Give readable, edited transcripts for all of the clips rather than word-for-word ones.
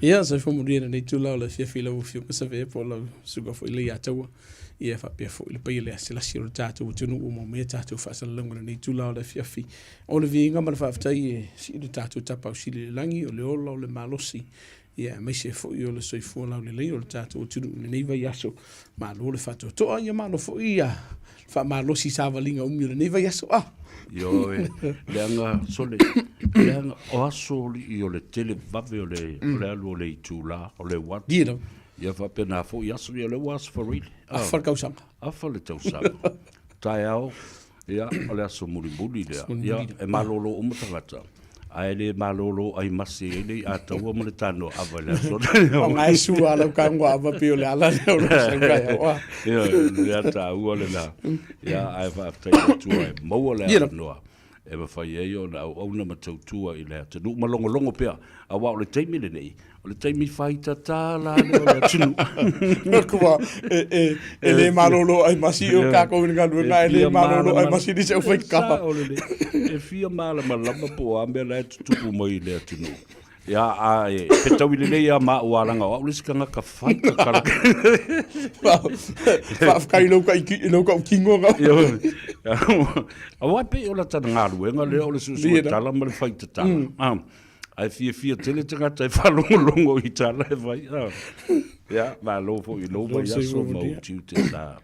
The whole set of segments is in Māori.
Ia sa fo muria nei tula la fia fila fio ka sa ve po la suga fo ile ya tawa ia fa pe fo ile pa ile sila sila tatu tunu mo me tatu fa sa longa nei tula la fia fi o le vinga ma fa ftai si le tatu tapa o sili langi o le ola o le malosi ia me se fo yo le soi fo la le o le tatu tunu nei va yaso ma lo le fato to ia ma lo fo ia fa malosi sa valinga umi le nei va yaso Yo leanga sole leanga o sole I o le tele vave o le alu o le tula o le wat Dino ia fa pena fo ia so le was for real fa kausanga fa le tausanga tai au ia o le aso muri le ia e malolo o mutangata ai le malolo ai masi le ata o mo le tano ava le aso o ngai su ala ka ngwa ava pe o le ala le o sanga wa ia ata o le la ia ai fa tai tu ai mo le no e ba fai yo na o na matautua I le te nu malongo pea a wa le taimi le nei o le taimi fai tata la le tunu ko wa e le malolo ai masi o ka ko nga lu nga le malolo ai masi di se fai ka o le e fia mala malama po ambe la tupu mo I le tunu ya ai pe tau le nei ma o alanga o le skanga ka fai ka kala fa kai lo ka kingo nga a wa pe o la tana ngalu nga le o le susu tala ma le fai tala ai fia tele tanga tai fa longo I tala e vai ya ma lo fo I lo vai aso mo tute sa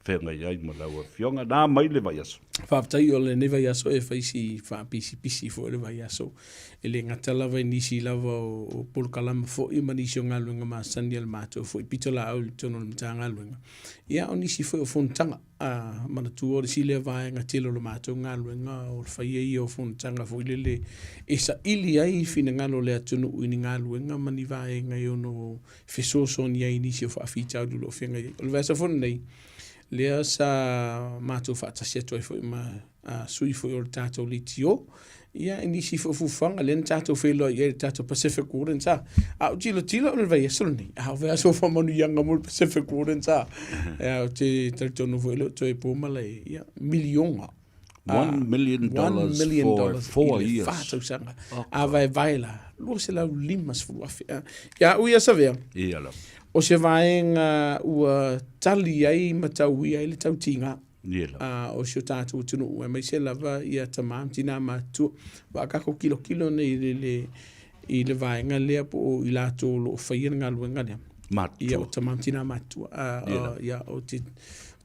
fenga ia I malaua fionga na mai le vai aso fa tai o le neva yaso e fa isi fa pisi fo le vai aso ele ngata lava inisi lava o polkalama fo I manisi o ngaluenga ma sandial mato fo I pitola au le tono le mta ngaluenga ia o nisi fo o fontanga mana tu o le sile vai ngatilo le mato ngaluenga o fa I o fontanga fo ile esa ili ai fina ngalo le atono uini ngaluenga mani vai ngai ono fesoso ni ai nisi o fa afita du lo fenga o le vasa fo nei lea sa matou faatasiatu ai foʻi ma sui foʻi o le tatou litio ia inisi fuafuaga lea na tatou feiloa ia le tatou Pacific Islands a o tilotilo o le vaiaso lenei a o veaso faamanuiaga mo le Pacific Islands o te talitonu foʻi leo toe puma lai ia milionga $1 million for 4 years. Fatausaga a vaevae la lua se lau lima sefulu afe ia uia savea ia la o se vaenga ua tali ai mataui ai le tautiga o se o tatou tunuu e mai se lava ia tamam tina matua vaakako kilokilo nei I le vaenga lea po I latou loo faia na galuega lea ia o tamam tina matua ia o te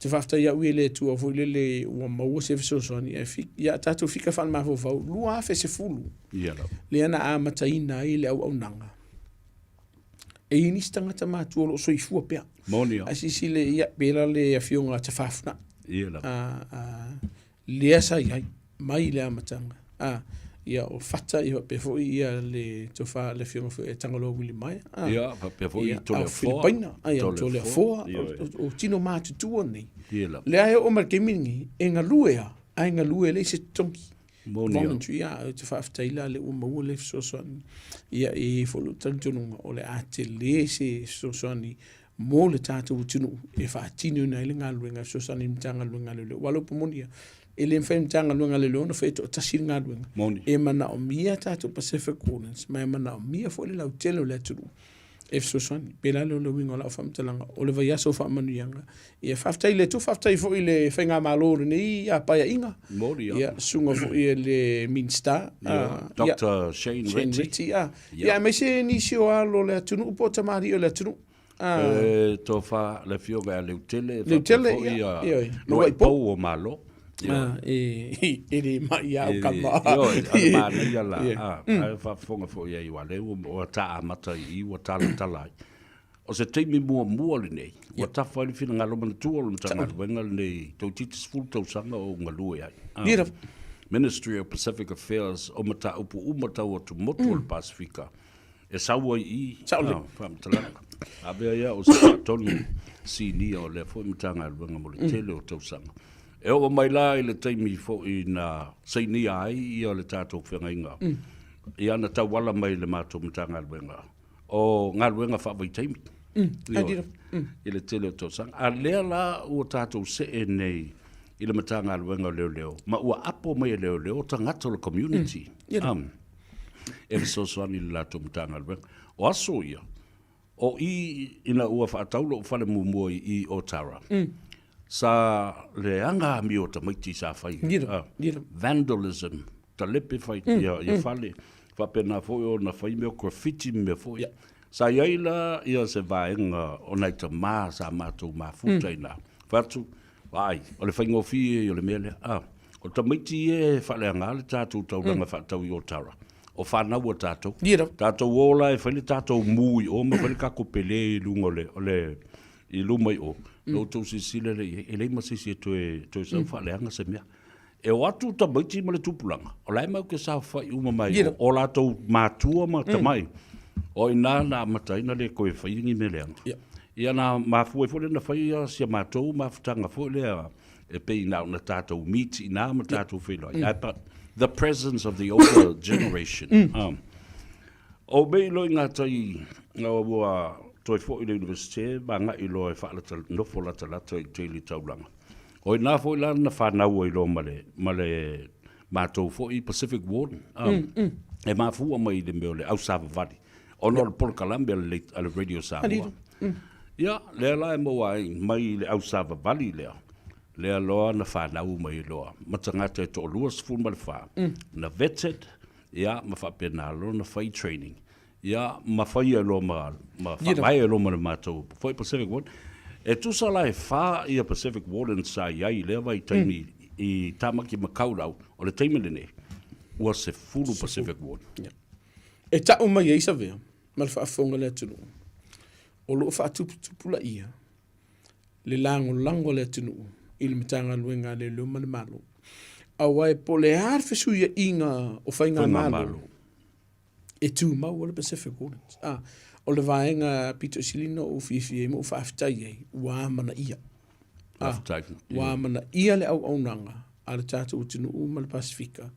whafta ia ui le tua fo le ua maua se fesosoni ia tatou fika faamafofau lua afe se fulu le ana a mataina ai le au nanga e inis tangata matua lo soifua pea asisi le ia pela le afionga te whafna lea sa iai mai le amatanga ia o fata ia pe fo ia le tofa le afionga fo e tangalo wili mai ia pe fo I tole Filipaina ia tole fo o tino matutua nei le ai o markemingi e ngaluea ai ngalue le se tonki voluntary te whaaftaila le ua le fesosoni ia e folu tantununga o le ate le se fesosoni mo le tātou tunu e whaatinu na ile ngaluenga fesosoni mtanga luenga le walo pomonia ele mfai mtanga luenga le leona feito o tasiri ngaluenga e mana o mia tātou Pacific Islands mai mana o mia fo le lau telo le tunu e fesosoni pela le o winga o lau whamtalanga o le vaiaso whaamanuianga ia whaaftai le tu whaaftai fo I le whainga malore nei a paia inga ia sunga fo I le Minster Dr. Shane Ritchie ia mai se nisi o alo le atunu upo tamari o le atunu to fa le fioga le utele ia no ai pau o malo ele mai au kama ma ia la ai fa fonga fo ia I wale o ta mata I o tala o se teimi mua le nei o ta fa le fina ngalo man tu o mtanga wenga le to titis full to sanga o ngalue ai Ministry of Pacific Affairs o mata upu umata o tu motu Pacifica e sawa I fa mtala abia ia o se tonu sini o le fo mtanga wenga mo le tele o to sanga e o mai la I le taimi fo I na seini ai o le tatou whengainga I ana tau wala mai le mātou mtanga alwenga o ngaluenga whawai taimi I le tele o tausanga a lea la ua tatou se e nei I le matanga alwenga leo ma ua apo mai leo tangata le community e visosoani le lātou mtanga alwenga o aso ia. O ina ua whaataulo o whale mua I Otara. Sa le anga mi o ta maiti sa whai. Vandalism. Ta lepe whai ia whale. Whapena fo o na whai meo graffiti me fo. Sa iaila ia se vaenga o nei ta maa sa mātou maa futaina. Whatu, vai, o le whaingofi o le mele. O ta maiti whale anga le tātou tauranga whaatau I Otara. O whanau o tātou. Tātou ola e whaile tātou mui o ma whaile kako pele I lunga I lumai o. Lo tau sisile le e leima sisi e toe sau whaleanga se mea. E o atu ta maiti ma le tupulanga. O lai mau ke sa whai uma mai o lātou mātua ma tamai. O ina na mataina le koe whaingi me leanga. Ia na mafue fole na whaia sia mātou mafutanga fole e pei na tātou miti na ma tātou whelai. The presence of the older generation. O mei loi ngā tai ngā ua toi fo I le universite, ma ngā I loa e whaalata nofo lata lata I teili taulanga. O I nā fo I lana na whanau I loa ma le mātou fo I Pacific Warden. E mafua mai le meo le au Sava Valley. O no le Polokalame ale Radio Samoa. Ia, lea la e moa mai le au Sava Valley lea. Lea loa na whanau mai loa. Matangata e to lua sifun ma le wha. Na vetted, ia, ma whapena lo na whai training. Ia, ma whai e lo ma whai e lo ma le mātou. Whai Pacific Warden. E tusa la e wha I a Pacific Warden sa iai lea vai taimi I tamaki makaurau. O le taimi lene. Ua se fulu Pacific Warden. E ta o mai eisa vea. Ma le whaafonga le atunu. O loo whaatupula ia. Le lango le atunu. I le mitanga luenga le leo male malo. Awa e po le harfesu ia inga o whainga malo. E tu mau o le Pacific Warden. O le vaenga Peter Silino o fifi e mo whaafitai e. Wa mana ia. Wa mana ia le au nanga. A le tata o tunu o ma le Pasifika.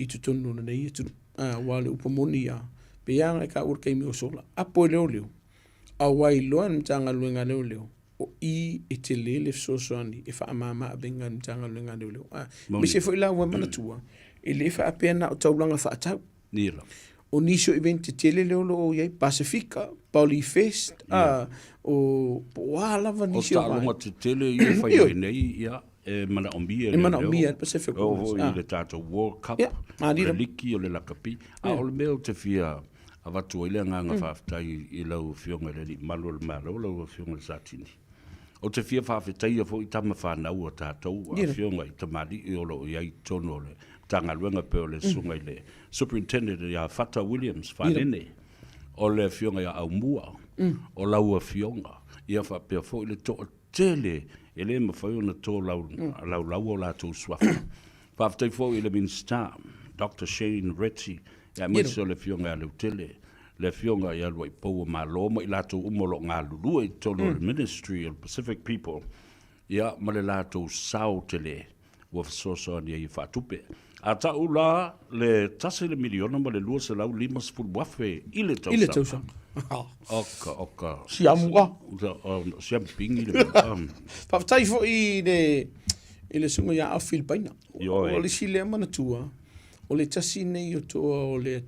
I tutonu na nei tunu. Wa le upamoni ia. Pe yanga e ka ur keimi o sola. Apo e leo. Awa I loa ni mitanga luenga leo. O I e te lele fsosoani e wha amama a benga ni mitanga luenga leo. Me se fo ila ua manatua. E le wha apena o taulanga wha atau. Nila. O niso event te tele leo o iei Pasifika, Pauli Fest, o lava niso. O talonga te tele I e whai nei ia. E mana ombia e mana ombia Pacific o I le tātou World Cup le liki o le lakapi o le meo te fia a watu o ilenga ngā whaafitai I lau fionga le malo le malo lau fionga le satini o te fia whaafitai a fo I tama whanau o tātou a fionga I tamari I olo I ai tono le tanga luenga pe o le sunga I le superintendent I a Fata Williams whanene o le fionga I a Aumua o lau a fionga I a whapea fo I le toa tele ele ma foi ona to lau o la to swafa. Paftai fo ile minister Dr. Shane Retty ya mo so le fionga le tele le fionga ya lo po ma lo mo ila to umolo nga lu e to le ministry of Pacific people ya ma le la to sao tele wo so ni I fatupe ata ula le tase le miliona mo le lu se lau limas fu wafe ile to sa Oka. Siamua. Siampingi le. Whaafitai fo I le sunga ia a Filipaina. O le sile manatua. O le tasi nei o toa o le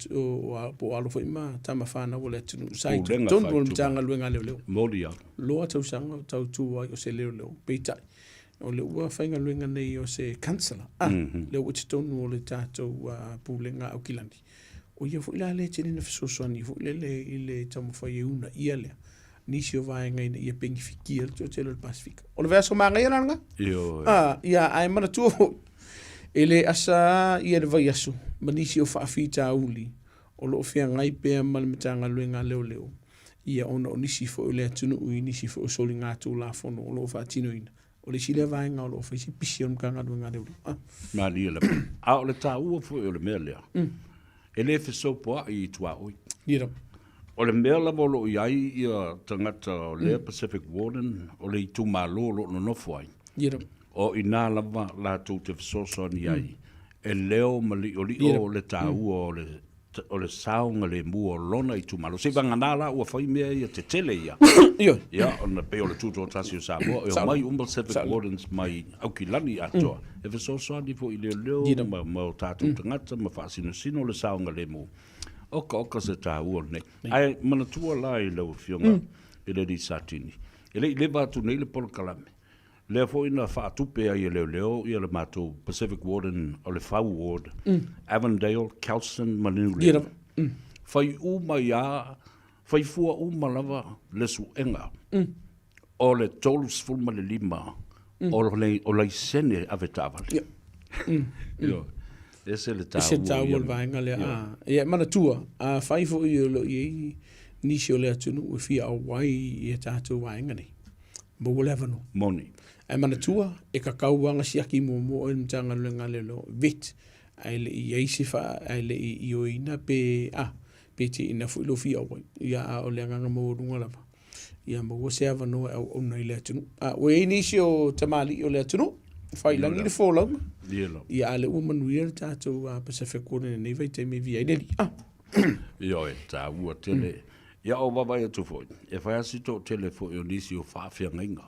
po alo fo ima tama whana o le tunu. Sai tonu o le mitanga luenga leo. Moria. Loa tausanga tau tua o se leo. Peitai. O le ua whainga luenga nei o se kansala. Leo o te tonu o le tātou pūlenga au kilandi. O ia fo ila le tene na fesosoani fo le tamo fa una ia le nisi o vaenga ina ia pengi fikia le tele le Pasifika o le verso manga ia nanga ia ai mana tu ele asa ia le vai aso manisi o fa afita uli o lo fia ngai pe mal mitanga luenga leo ia ona nisi fo le tunu u nisi fo soli ngatu la fono o lo fa tino ina o le sile vaenga o lo fa si pision kanga luenga leo mali le a o le ta u fo o le mele ele fe so po I tua oi. Ira. O le mea la volo iai ia tangata o le Pacific Warden o le tu malo lo no foi. Ira. O ina lava la tu te so ni ai. E leo mali o li o le tau o le saunga le mu o lona I tu malo. Se vanga nala o fai mea ia te tele ia. Ia. Ia ona pe o le tuto tasi o Samoa. E mai Pacific Wardens mai au kilani atoa. E fe so ni fo I leo ma o tātou tangata ma whaasino sino le saunga le mu. Oka se tā ua nei. Ai, mana tua la I lau fionga I le di satini. Le vātu nei le polo kalame. Le fo ina whaatupe ai leo I le mātou Pacific Warden o le Whau Ward. Avondale, Kelson, Maninu le. Whai uma ia, whai fua uma lava le suenga. O le tolus fulma le lima. O le sene ave tāwale. Yo. Ese le tā ua vaenga le a. Ia, mana tua. A whai fo I lo I nisi o le atunu o fia au wai I tātou vaenga nei. Mo le avano. Moni. Ai mana tua, e ka kauanga siaki mo e mtanga luenga le lo vit. Ai le I eisi wha, ai le I oina pe te ina fu ilo fia wai. Ia a o le anganga mo runga lava. Ia mo se avano au ona I le atunu. O e nisi o tamali o le atunu. Whai langi le fōlaunga. Ia ale ua manuia tātou Pacific Warden nei vai te me via ineli. Io e tā ua tele. Ia o wawai atu fōi. E whai asito tele fōi o nisi o whawhia inga.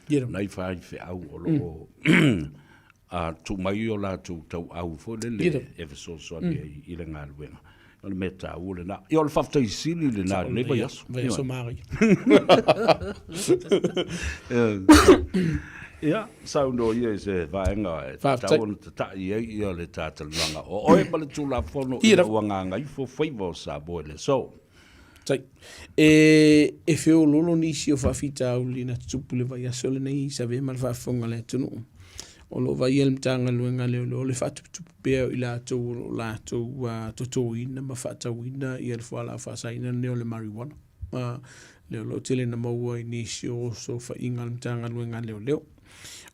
Nei whai whi au o loko. Tu mai o la tu tau au fōi le e whaso soani I le ngā luenga. Ole me tā ua le nā. Ia o le whaftai sili le nā. Nei vai aso. Vai aso mari. Ia, saundo ia se vaenga e tāwana te tai ia le tātalanga. O oe pale tūla whono I uanganga I fo whaiva o sa boe le so. Tai. E whio lolo nisi o whawhita au lina tupule vai aso le nei sa ve mal whawhonga le tunu. O lo vai elm tanga luenga leo leo le whatuputupu pēo I lātou totoina ma whatauina I le whala whasaina neo le marijuana. Leo lo tele na maua I nisi o so whainga le tanga luenga leo leo.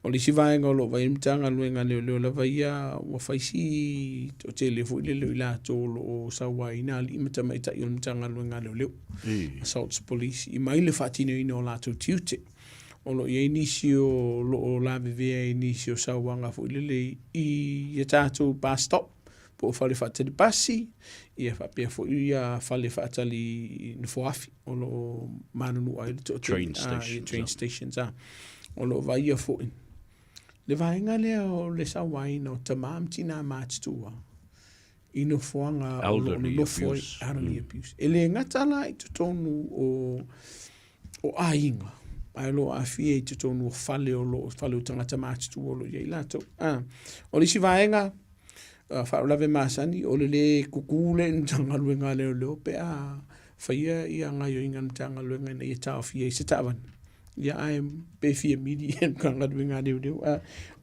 O li si vaenga o lo vai mtanga luenga leo la vai wa faisi o tele fu ile leo la to lo sawa ina li mata mai ta il mtanga luenga leo. Assaults police I mai le fatino ino la to tiute. O lo ye inisio lo la vivea inisio sawanga fu ile I tato bus stop po fale fata di passi ia fa pe fu ia fale fata li nfoafi o lo manunu ai to train stations. O lo vai ia fu le vaenga le o le sawaina o tamam tina match tua ino fuanga o lo foi elderly abuse ele ngatala I tonu o ainga ai lo afie I tonu o fale o tangata match tua lo ye lato o le si vaenga fa la ve masani o le kukule ntanga luenga le pe faia ia ngayo inga ntanga luenga na ia tafie se tavan ia ai pe fie midi en kanga duinga de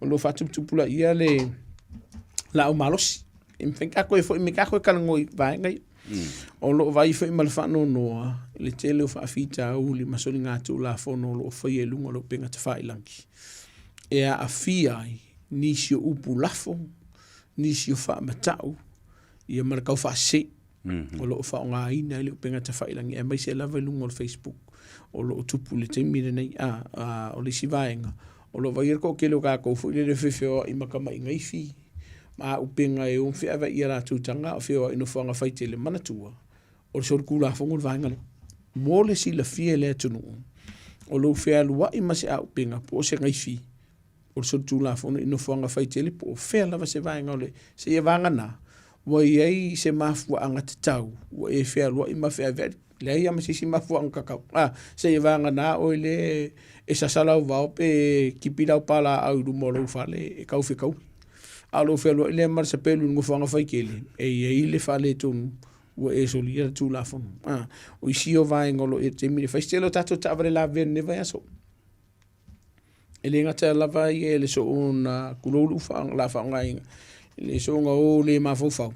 o lo fatu tupula ia le la o malos em fenka ko foi me ka ko kala ngoi vai ngai o lo vai foi mal fa no le tele o fa fita u li masoli ngatu la fono lo foi e lungo lo penga te fai lanki e a fia ni si upu lafo ni si fa matau ia marka fa se o lo fa nga ina le penga te fai lanki e mai se lava lungo Facebook o lo tupu le te mire nei o le si vaenga o lo vai ko ke lo ka ko fu le fefeo I makama I ngai fi ma upenga e on fe ava I la tutanga o feo ino fanga faite le manatua o so kula fongo vaenga mo le si la fie le tunu o lo fe alua I mase a upenga po se ngai fi o so tula fongo ino fanga faite le po fe la va se vaenga le se ia vanga na wo ye se mafu anga tau wo e fe alua I ma fe ava le ia masisi mafu ang kakau se ia vanga na o le e sa sala va pe kipila pala au du molo fale e kau fe kau alo fe lo le mar se pelu ngo fanga fai kele e ia le fale tun wo e so lia tu la fon o isi o vai ngolo e te mi fa stelo tato tavre la ver ne vai so ele ngata la vai ele so una kulolu fa la fa ngai le so ngo le mafufa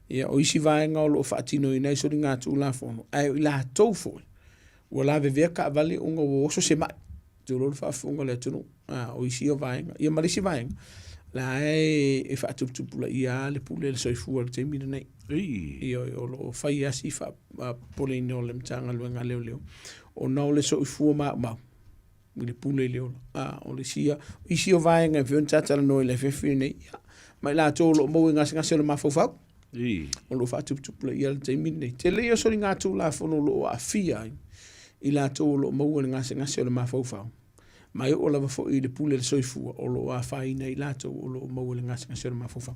ia o isi vaenga o lo fatino I nei so ringa tu la fono ai la tofo o la veve ka vale unga o so se mai tu lo fa funga le tunu o isi o vaenga ia marisi vaenga la e fa tu pula ia le pule le so fu te mi nei ia o lo fa ia si fa polino le mtanga luenga leo o no le so fu ma le pule leo o le sia isi o vaenga ve tata no le fefe nei mai la tolo mo ngasi le mafofau o lo fatu tupula ia le taimi nei te leo so ringa tu la fono lo a fia I la tolo mo ngasi le mafofau mai o lava fo I le pule le soifua o lo a faina I la to o lo mo ngasi le mafofau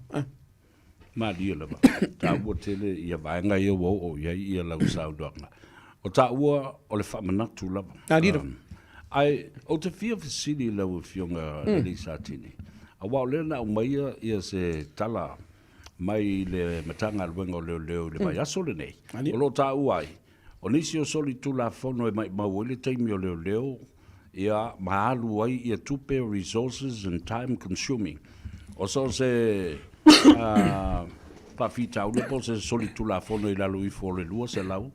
Ma dia la ba. Ta ua tele ia vaenga ia wo o ia lau saudanga. O ta ua o le whamanatu la. Ai, o te fia fisili lau fionga li sa tini. A wao lena o maia ia se tala mai le matanga luenga o leo le vai aso le nei. O lo ta ua ai. O nisi o soli tula fono e mai mawele taimi o leo ia maalu ai ia tupe resources and time consuming. O so se pa fita o le po se soli tula fono i lalu i fo le lua se lau.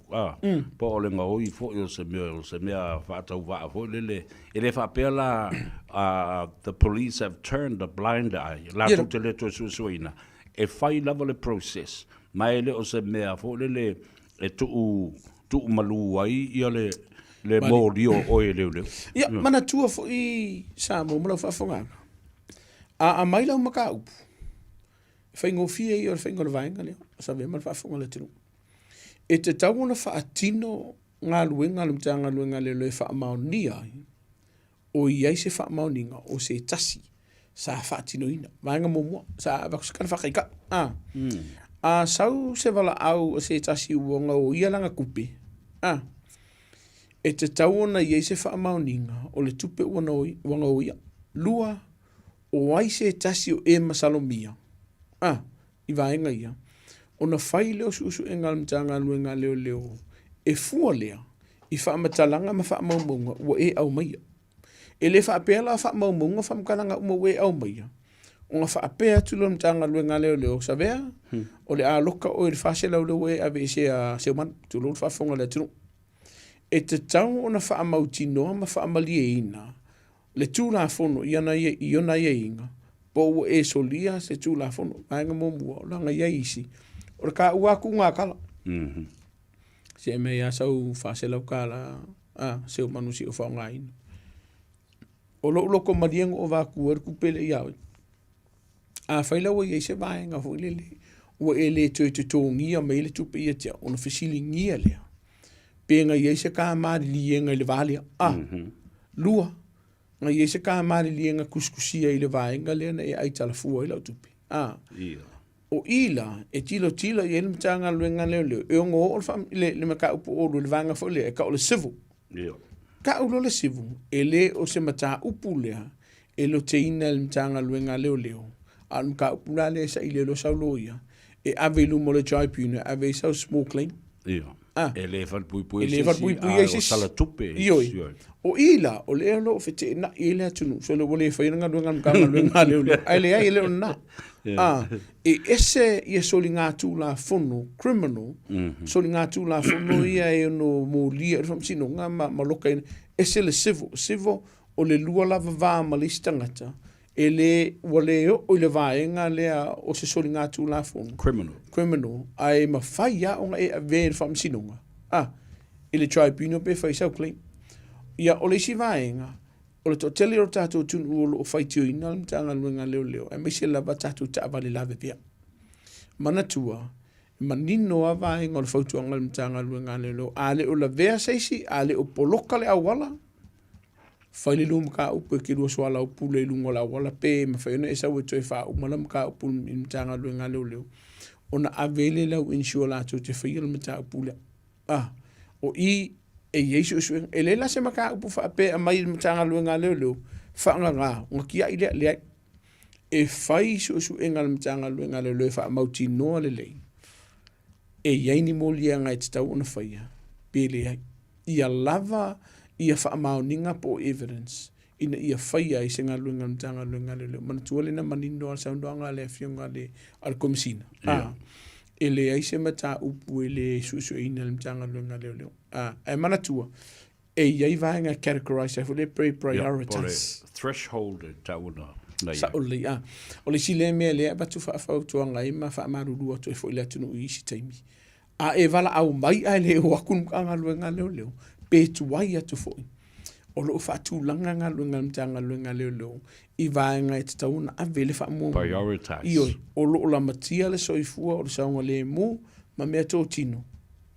Po o le ngau i fo o se mea whaatau waa fo le wha pea la the police have turned a blind eye. La tu te le to suina. E fai lava le process. Mai le o se mea fo le tu malu ai ia le mori o e leo. Ia, mana tua fo i sa mo mala whafonga. A mai lau maka upu. Whai ngō fia i o whai ngō vaenga leo. Sa vea mana whafonga le tinu. E te tauna wha atino ngā luenga le mta ngā luenga leo le wha maoni ai. O iai se wha maoninga o se tasi. Sa wha atino ina. Vaenga mōmua. Sa wakusikana whakaika. A sau se wala au o se tasi uonga o ia langa kupe. E te tauona iei se wha maoninga o le tupe wanga o ia. Lua o ai se tasi o e masalomia. I vaenga ia. O na whai leo susu e ngalamtanga luenga leo. E fua lea. I wha matalanga ma wha maumunga ua e au maia. E le wha apela wha maumunga wha mkananga uma ua e au maia. O nga wha apea tulo mtanga luenga leo sa vea. O le a loka o le wha se lau leo e ave se a seuman. Tulo le wha fonga le tunu. E te tau o na wha amautinoa ma wha amalie ina. Le tūla fono iona ia inga. Po ua e solia se tūla fono. Vaenga mōmua o langa ia isi. O le ka uaku ngā kala. Se me ia sau whase lau kala. Seu manusi o whaonga ina. O loko mariengo o waku ar kupele iau. Whailau ia se vaenga ho lele. Ua e le tui te tōngia me le tupe ia tia. O na whisili ngia lea. Penga ia se ka maari lienga i le valia. Lua. Nga ia se ka maari lienga kuskusia i le vaenga lea na e aitala fua i lau tupi. O ila, e tilo i ele mtanga luenga leo. E ongo o le maka upu o le vanga fo lea. E ka o le sivu. Ka ulo le sivu. E le o se mata upu lea. E lo te ina le mtanga luenga leo. Al mka upu la lea sa i leo sau loia. E ave lumo le jaipuna. Ave sau small claim. E le fal pui o sala tupe. O ila, o le lo fete na ile tunu. So le wole fa nga luenga leo. Ai le ai le na. E ese ia soli ngā tū la fono criminal. Soli ngā tū la fono ia e no mo lia from sino nga ma loka ina. Ese le civil o le lua lava vā ma le stangata. E le wale o le vaenga lea o se soli ngā tū la fono. Criminal. Ai ma whai a o nga e a vere from sino nga. E le tribunal pe whai sau claim. Ia o le si vaenga. O le totele o tātou tunu o whaitio ina le mtanga luenga leo. E mese lava tātou ta avale lave pia. Mana tua. Manino a vaenga o le whautuanga le mtanga luenga leo. Ale o la vea seisi. Ale o poloka le awala. Whaile lu mka upu e ki rua swala upu le lunga la awala pe. Ma whaiona e sau e toi wha umala mka upu le mtanga luenga leo. O na avele lau insua lātou te whaia le mta upu le. O i e yesu sueng e lela se maka upu fa pe mai mtanga luenga leo fa nga nga kia ile le e fai su engal mtanga luenga leo fa mauti no le e yaini molia nga te tau ona faia pele ia lava ia fa mauninga po evidence ina ia faia i senga luenga mtanga luenga leo man tuole na manindo al saundanga le fionga le al komisina ele ai se mata upu ele su ina le mtanga luenga leo. E mana tua. E iai vaenga categorize e fule prioritize. Threshold tauna. Sa oli, o le sile mea lea batu whaafau tuanga e ma wha marurua to e fo ile atunu i isi taimi. E vala au mai ai leo wakunu anga luenga leo. Pe tuai atu foi. O lo whaatu langa ngā luenga mtanga luenga leo. I vaenga e te tauna a vele wha mua. Prioritize. Ioi, o lo la matia le soifua o le saunga le mu ma mea tō tino.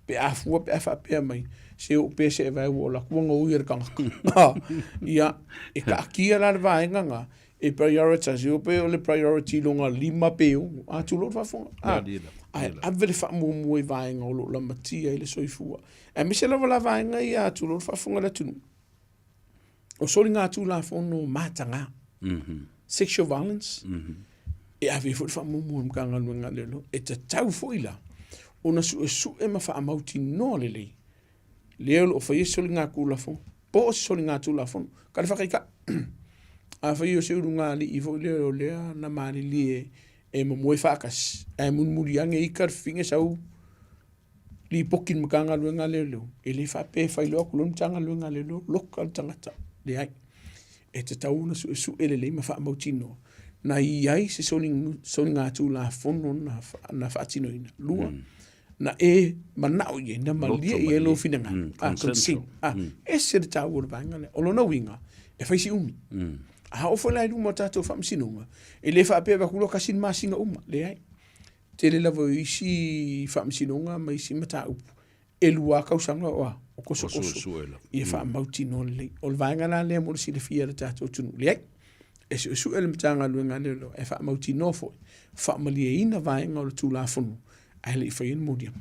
Pe a fua pe a wha pea mai. Se o pe se e vai o la kuanga ui e kanga. Ia, e ka akia la vaenga ngā. e prioritize o pe o le priority longa 5 pe o a tu lo fafonga a vele fa mo e vai nga lo la matia ile soifua e me se la vai nga ia tu lo fafonga la tunu o soli nga tu la fono matanga sexual violence e ave fo fa mo mkanga nga lelo e te tau foila ona su e ma fa amauti no lele leo o fa soli nga ku la fo po soli nga tu la fo ka fa ka a fa yo se nga li i fo leo lea na mali li e mo mo fakas e mun muriange i kar finge sau li pokin mkanga nga lelo e le fa pe fa lo ku lo mtanga nga lelo local tangata le ai e te tau na su ele ma fa mautino na iai se soni nga tu la fono na fa tino ina lua na e manao ye na malia e lo finanga consent e se te tau o vanga o lo na winga e fa si umi a o fola lu mota to fam sinunga e le fa pe ba kulo kasin masinga le ai te le lavo isi fam sinunga mai si mata upu e lua kausanga o koso i fa mautino le o vanga na le mo si le fia tato tunu le e su ele mtanga luenga le e fa mautino fo fa malia ina vanga o tu la fonu ai le fa in modia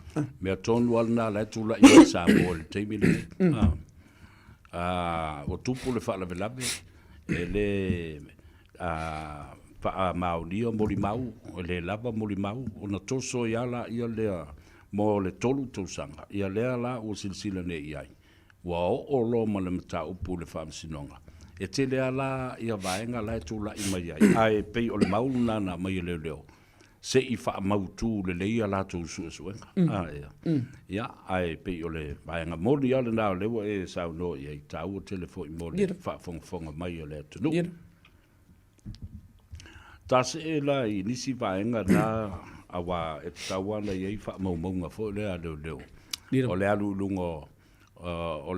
me ton wal na la tu la i sa mo te mi le o tupu le fa la velave ele fa maulio molimau le lava molimau ona toso yala ia le mo le tolu tosanga ia lea la o silsila ne iai wa o lo ma le mata upu le fam sinonga e te lea la ia vaenga la tu la i mai ai ai pe o le maulu na mai le leo se i fa mautu le le ia la tu su ia ai pe o le vaenga mo ia le na le e sa no ia ta o telefoni mo le fa fonga mai le tu ta se la i nisi vaenga na awa e tawana ye fa mo fo le alo o le alu lungo o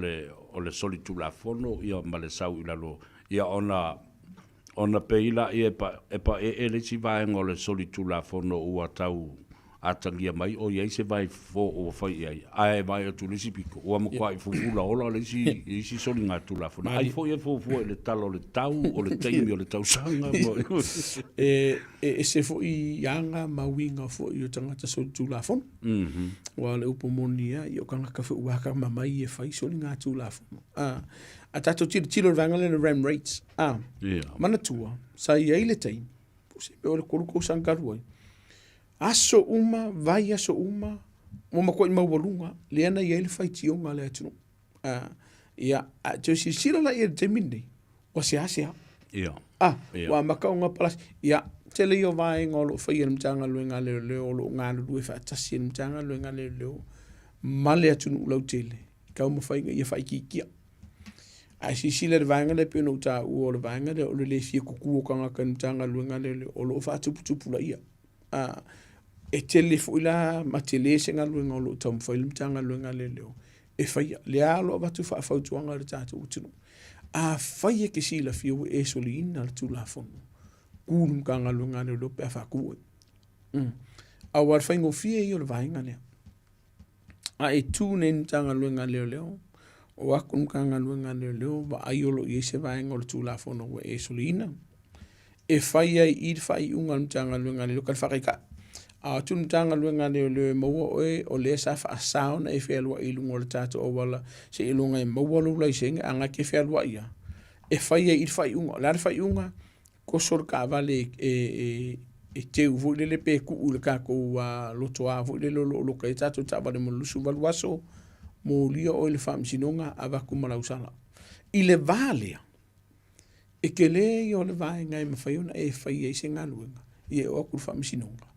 le solitu la fono ia male sau ilalo ia ona peila e pa le si vai ngole solitu la fono ua tau atangia mai o ye se vai fo o fai ai vai tu le sipiko o mo kwai fu la ola le si solinga tu la fono ai fo le talo le tau o le taimi o le tau sanga e se fo i yanga mawinga fo i tangata so tu la fono wa le upomonia i o kanga ka fo waka mamai e fai solinga tu la fono a tato tilo vanga le ram rates mana tua sa i le taimi se pe o le koluko sangarua aso uma vai aso uma mo ma ko ma volunga le ana ye le fai tionga le atu ia to si sila la ye teminde o se asia wa ma ka nga palas ia tele yo vai ngolo fai el mtanga luenga le o lo nga lu fa tasi mtanga luenga le male atu lo tele ka mo fai ye fai ki a si sila vanga le pe no ta o le vanga le o le fi ku ka nga kan mtanga luenga le o lo fa tupu la ia e tele fu la ma tele se nga luenga lo tom foi mtanga luenga le leo e fai le alo ba tu fa tu anga le tatu utunu a fai ke si la fi o e solina tu la fon kulum ka nga luenga le lo pe fa ku a war fai ngo fi e yo le vainga le a e tu nen tanga luenga le leo o akum ka nga luenga le leo ba ayolo ye se vainga le tu la fon o e solina e fai ai i fai unga mtanga luenga le lo ka fa ka a tu mtanga luenga le mo o le sa fa sauna e felwa i lungo le tato o wala se i lunga e mo wala ula isenga anga ke felwa ia e fai ai i fai unga la fai unga ko sor ka vale e te uvo le pe ku ule ka ko loto a vo le lo ka tato ta vale mo lusu valuaso mo lia o le fam sinonga ava kumala usala i le vale e ke le yo le vai ngai ma fai una e fai ai senga luenga i e o ku fam sinonga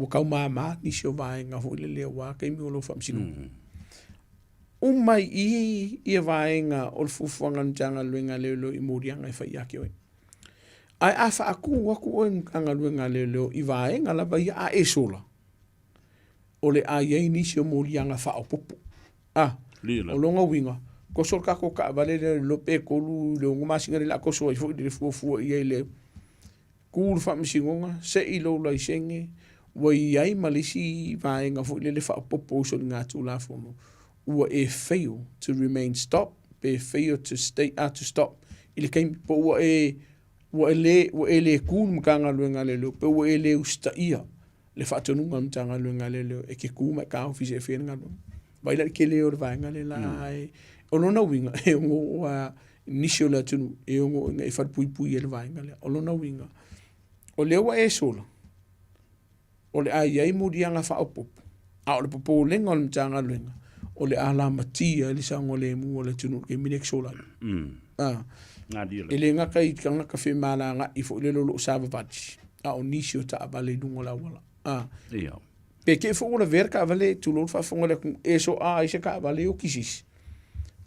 o kau mama ni sio vai nga ho le wa kai mi lo fam sinu mai i vai nga o fufuanga ntanga luenga le lo i morianga e fai aki oi ai afa aku o nga luenga le lo i vai nga la vai a e sola o le a ye ni sio morianga fa o popo o longa winga ko sol ka ko ka vale le lo pe ko lu le ngoma singa la ko so i fo di fu i le kul fam singonga se i lo la isenge wa iai malisi vaenga fu le fa popo so nga tu la fono wa e fail to remain stop be fail to stay to stop ile kaim po wa e wa ele kun mkanga luenga lelo pe wa ele usta ia le fatonunga mtanga luenga lelo e ke kuma ka ofisi e fenga no baila ke le or vanga le la olona winga e ngo wa nisho la tunu e ngo e fat pui ele vanga le olona winga o le wa e sola o le ai murianga fa opop a o le popo lenga o mtanga luenga o le ala matia le sango le mu o le tunu ke minek sola ele nga kai kanga ka fe mala nga ifo le lo sava vati a o nisho ta abale dungo la wala pe ke fo la verka vale tu lo fa fonga le eso a ise ka vale o kisis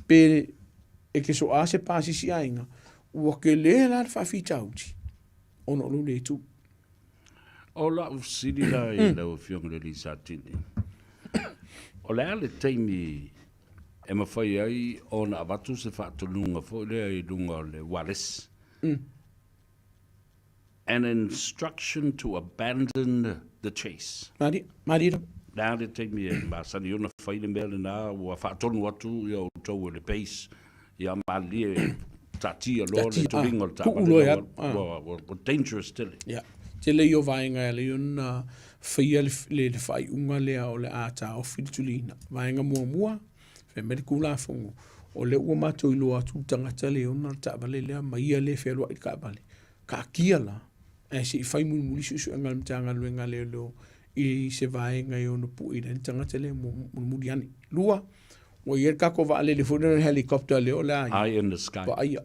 pe e ke so a se pasi si ainga o ke le la fa fi tauti ono lo le tu o la usidi la e la o fiong le lisatini o le ale taimi e ma fai ai ona avatu se fa to lunga fo le ai lunga le Wallace an instruction to abandon the chase mari now they take me in ma sani una fai le mele na wa fa to watu yo to le pace ya mali tati lo le to ringo ta wa dangerous still tele yo vainga le una fai le fai unga le o le ata o filtulina vainga mua fe medicula fongo o le ua mato i loa tu tangata le ona ta vale le mai le fe lo i ka vale ka kiala e si fai mu mu su ngal mtanga luenga le lo i se vai ngai ono pu i den tangata le mu diani lua o yer ka ko vale le fona helicopter le ola high in the sky ba ai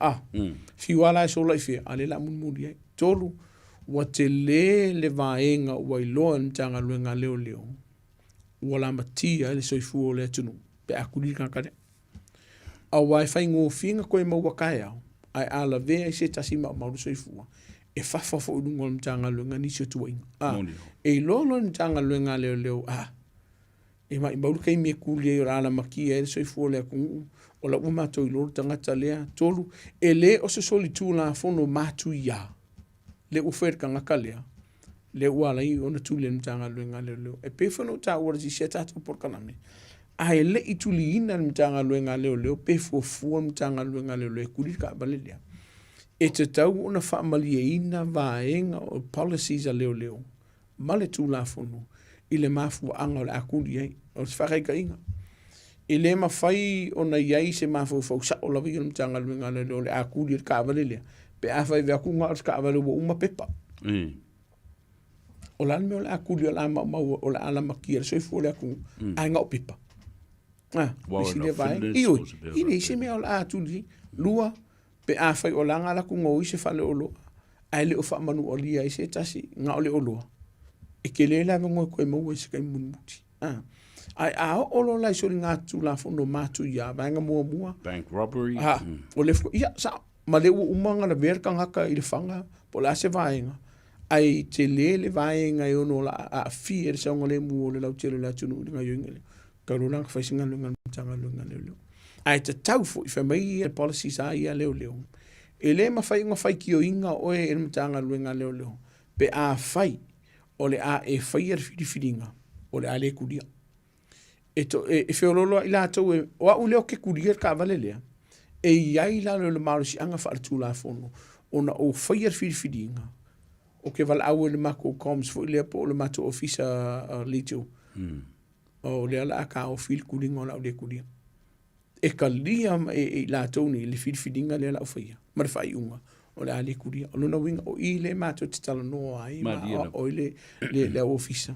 fi wala so la fi ale la mu dia tolu wa te le vaenga o i lo mtanga luenga le o wala matia le soifu o le tunu pe akuli kakare a wifi ngo finga ko mo wakaya ai ala ve se tasi ma so ifua e fa fo ngol mtanga lo ngani se tu e lo mtanga lo ngale le e ma imbaulu kai me kuli e ala maki e so ifua le ku o la uma to lo tanga tale tolu ele o se solitu la fono matu ya le ufer kanga kalea le wala i ona tu le mtanga lo ngale le e pe fono ta wor si seta to por kaname ai le ituli ina mtanga luenga leo pe fu mtanga luenga leo kuli ka balelea e te tau ona family ina vaenga o policies a leo male tu la fono ile mafu anga le akuli ai o sfare ka inga ile ma fai ona yai se mafu fo sa o la vi mtanga luenga leo le akuli ka balelea pe a fai va ku nga ka balelea uma pepa o la me o la akuli la ma o la ala makia so fu le ku anga o pepa isi le vai ioi ine isi me o la atuli lua pe a fai o langa la kungo isi fale olo ai le o fa manu o lia isi tasi nga ole olo e ke le la ngo ko mo isi kai munmuti ai a olo la so nga tu la fono matu ya banga mua bank robbery o le ya sa ma le umanga na verka ngaka ile fanga po la se vaenga ai te le vaenga yo no la a fier sa ngole mu le la tele la tunu nga yo ngele karuna ka fasinga lunga mtanga lunga leo ai te tau fo i mai e policies a ia leo ele ma fai ki o inga o e mtanga lunga leo pe a fai o le a e fai fidinga o le ale kudia e fe lolo ila to o u leo ke kudia ka valelea e ia ila le marusi anga fa tu la fono ona o fai fidinga o ke val au le mako coms fo le po le mato officer litio o le ala ka o fil kulinga la le kulia e kalia e la toni le fidinga le la ofia ma fai unga o le ale kulia o no winga o ile mato titala no ai ma o le officer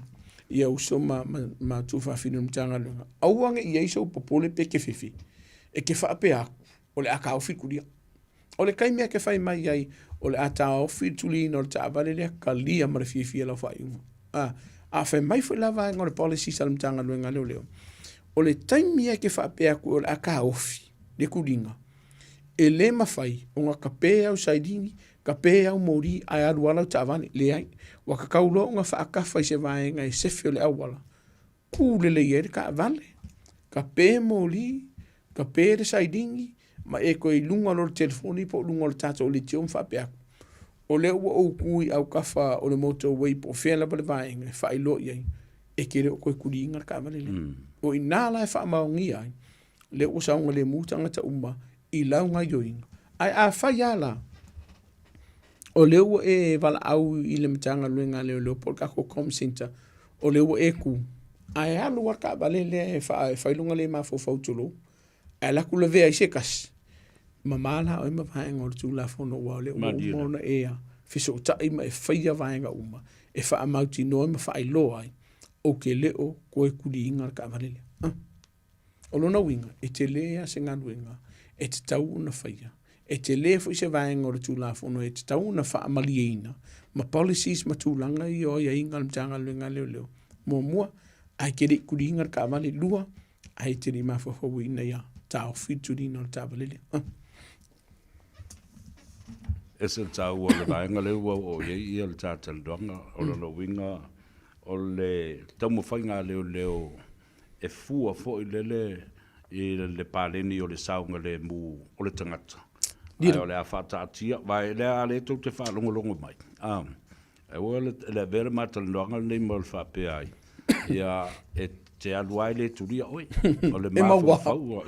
ia uso ma tu fa finu mtanga lunga au wanga ia iso popole pe ke fifi e ke fa pe o le aka o fil kulia o le kai me ke fai mai ai o le ata o fil tulino o ta vale le kalia ma fifi la fai unga a fe mai foi lava ngore policy salmtanga luenga leo o le taimia ke fa pe ku o aka ofi le kulinga e le mafai unga kapea o saidini kapea o mori ai aduala tavani le ai wa ka kaulo nga fa aka fa se vai nga se fiole awala ku le yer ka vale kape mori kape de saidini ma e ko i lunga lo telefoni po lunga lo tato le tiom fa pe o le o kui au kafa o le motorway po fela pa le vaenga fa ilo ye e kere o koe kuringa ka vale le o inala e fa maungi ai le o sa le mutanga ta umba i launga yoinga ai a fa yala o leo e wala au i le matanga luenga leo por kako com center o leo e ku ai alu waka vale le failunga le mafo fautulu ai la kula vea i se kas mamala o ima vaenga o tu la fono wa le mona e a fiso ta ima e faia vaenga uma e fa amauti no ima fa ilo ai o ke leo ko e kuli inga ka vale le o lona winga e te lea se ngaluenga e te tau na faia e te le fo se vaenga o tu la fono e te tau na fa amaliina ma policies ma tu langa i o ia inga mtanga luenga leo mo mua ai kere kuli inga ka vale lua ai te ni mafo fo wina ia ta o fitu ni no ta vale ese tau o le vaenga leo o ia le tātal donga o lo winga o le tamu whainga leo e fua fo i lele i le pāleni o le saunga le mu o le tangata. Ai o le a whātātia, vai le a le tau te whālongolongo mai. E o le vera mātal noanga nei mo le whāpea ai. Ia e te aluai le turia oi. O le mawhau.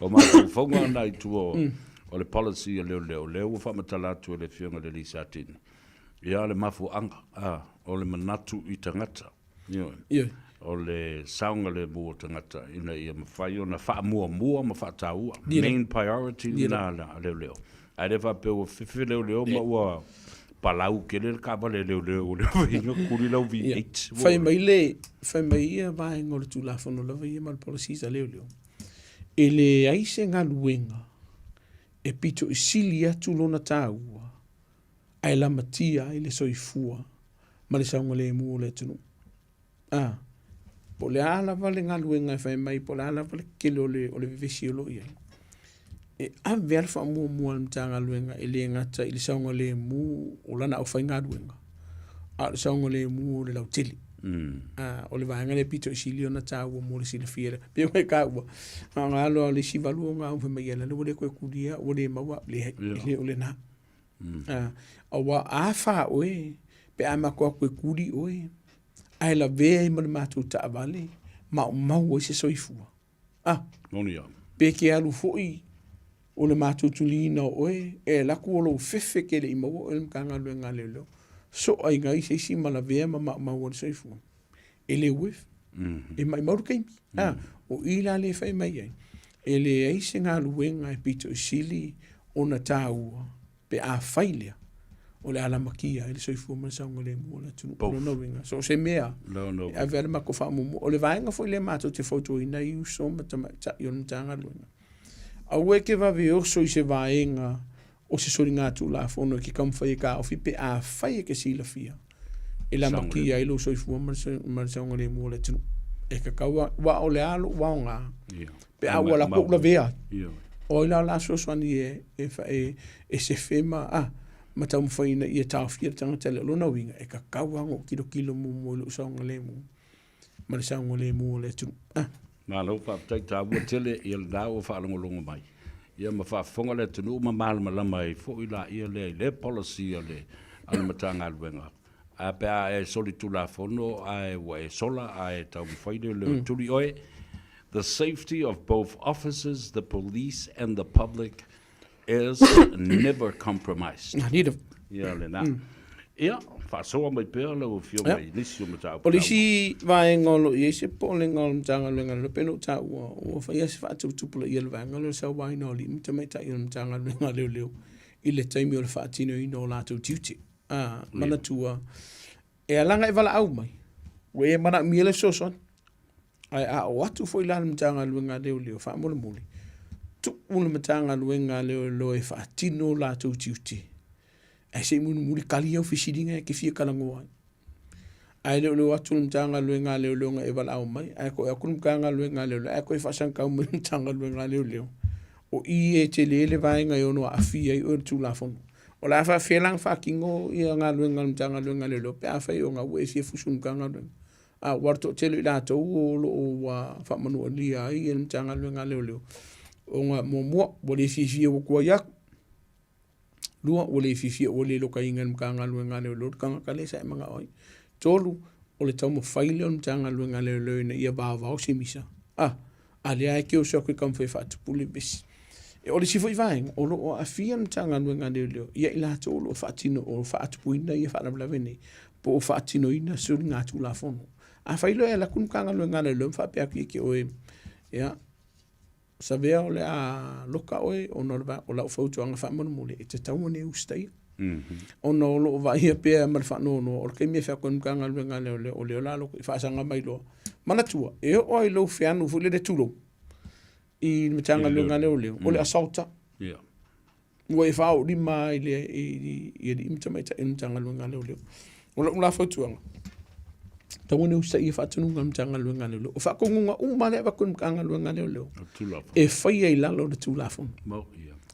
O mawhau whaunga nai tu o le policy leo. Leo whamatala tu le whiunga le Lisa Tini. Ia le mafu anga. O le manatu i tangata. Ia. O le saunga le mua tangata ina ia mawhai o na wha mua ma wha taua. Main priority na leo. Ai le wha peo whiwhi leo ma ua palau ke le kapa le leo inga kuri lau V8. Whai mai ia vaenga o le tūlafono lawa ia ma le policies a leo. E le aise ngā luenga e pito i sili atu lona tāua ai la matia i le soifua ma le saunga le mua le tunu. Po le ala vale ngā luenga e whai mai, po le ala vale kele o le vivesi o lo ia. E ave alfa mua le mta ngā luenga e le ngata i le saunga le mu o lana au whai ngā luenga. A le saunga le mu o le lau tili. O le vaenga le pito i sili o na tāua mo le sila fiera. Pia koe ka ua. Ngā alo le sivalu o ngā uwe mai ala, le wale koe kuria, wale maua, le o le nā. Awa a wha oe, pe a makoa koe kuri oe. Ai la vea i male mātou ta avale, mau o se soifua. Pe ke alu foi o le mātou tulina oe, e laku o lo fefe ke le imaua o le mkanga lue ngā leo. So ai ngai se si mala vea mau o le soifua. E le uef. E mai mauru keimi. O ila le fai mai ai. E le aise ngā luenga e pito i sili o na tāua, pe a failea. O le alamakia ele soifua ma saunga le mua la tunu o no winga so se mea a vera ma ko fa mo o le vaenga foi le mato te foto ina i so ma ta yo ntanga luenga a we ke va vi o so se vaenga o se so ringa tu la fono ki kam fai ka o fi pe a fai ke si la fia e la makia ele soifua ma saunga le mua la tunu e ka wa o le alo wa nga pe a wala ko la vea o la so so ni e se fema ma tau mwhaina i e tāwhia tangata le lona winga e ka kauanga o kilo mo le saunga le mo ma le saunga le mo le tunu Nā lau whaatai tā ua tele i le nā o whaalongolongo mai ia ma whaafonga le tunu ma malama lama i fo i la ia le policy a le anamatanga luenga a pea e soli tu la fono a e wa e sola a e tau mwhaina le turi oe the safety of both officers, the police and the public is never compromised. Ia le nā. Ia, whaasoa mai pēr lau fio mai nisi o matau. Polisi vai ngolo i se pole ngolo mtanga luenga le peno ta o whaia se whaatu tupula i le vai ngolo sa wai no li mta mai ta i le mtanga luenga leo i le taimi o le whaatino i no lato tiuti. Mana tua. E alanga e wala au mai. We e mana miele soson. Ai o atu fo i la mtanga luenga leo wha mole mole. Tu ule matanga luenga leo e whaatino la tau tiuti. Ai se muri kali au fisiringa e ke fia kalangoa. Ai leo atu matanga luenga leo e wala au mai. Ai ko e akun matanga luenga leo. Ai ko e whasanka au matanga luenga leo. O i e te lele vaenga i ono a fia i ur tu la fono. O la wha whielang whakingo i a ngā luenga matanga luenga leo. Pe a whai o ngā ue fia fusunka ngā luenga. Warto telu i rātou o whamanua lia i e matanga luenga leo. O ngā mua, wale fifia wakua yaku. Lua, wale fifia wale loka inga mkanga luenga leo leo. Kanga kale sa e mga oi. Tolu, ole tau mo whaile o mtanga luenga leo leo ina ia bāwao se misa. A lea e keo sa koe kamwhai whaatupule besi. E o le sifo i vaenga, o lo o a fia mtanga luenga leo, ia ila to o lo whaatino o whaatupuina ia whaanamlawe po o whaatino ina suri ngā tū la fono. A whailo e la kunukanga luenga leo, whapea ki oe, ia, sa vea o le a loka oe, o norwa, o lau whautuanga whaamana mole, e te taumane ustai. O no lo va ia pea ma fa no o ke me fa kon kanga luenga leo o leo la lo fa sanga mai lo mana tua e o ai lo fe anu fu le de tulo i me tanga luenga leo o le assalta o e fa o di mai le i di imta mai tanga luenga leo o la fa tuanga tawo ne usa i fa tunu ngam tanga luenga leo o fa ko ngunga ma le va kon kanga luenga leo e fa ia la lo de tula fon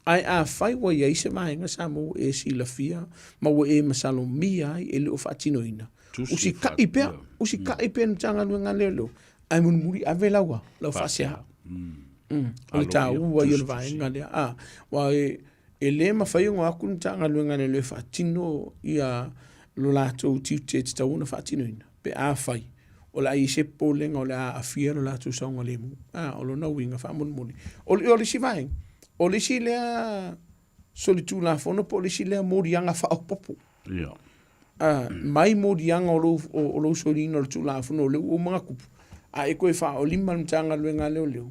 ai a fai wa ia se mai nga sa mo e si la fia ma wo e masalo mia e le o fatino ina usi ka ipe ntanga nga lelo ai mun muri avelawa la fasia o ta wa yo va nga le wa e le ma fai nga ku ntanga nga lelo fatino ia lo la to tite ta una fatino ina pe a fai o la i se polenga o la a fia lo la to songa le mu o lo na winga fa mun muni o le si vai o le si lea solitu la fono po le si lea morianga whaopopo. Mai morianga o lo solino le tu la fono le o mga kupu. A e koe wha o lima mtanga luenga leo.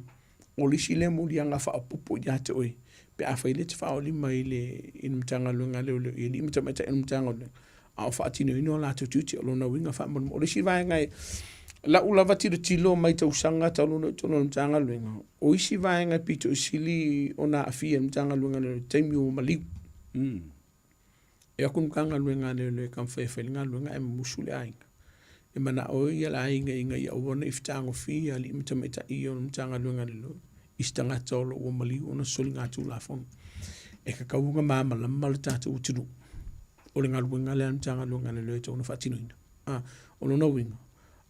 O le si lea morianga whaopopo ya te oe. Pe a whaile te wha o lima i le mtanga luenga leo. I li mtameta in mtanga leo. A o whaatino ino la te tuti o lo na winga wha mo. O le si vai ngai la ula vatiru tilo mai tau sanga tau lono tono mtanga luenga. O isi vaenga pito isili ona afia mtanga luenga leo taimi o maliu. E aku mkanga luenga leo kam whaiwhalinga luenga e musule ainga. E mana o ia la ainga inga ia uwana iftango fia li imtameta iyo mtanga luenga leo. Istanga tolo o maliu ona soli ngā tū la fono. E kakaunga mama la mala tata utinu. O le ngā luenga leo mtanga luenga leo tau na whatino ina. O lona winga.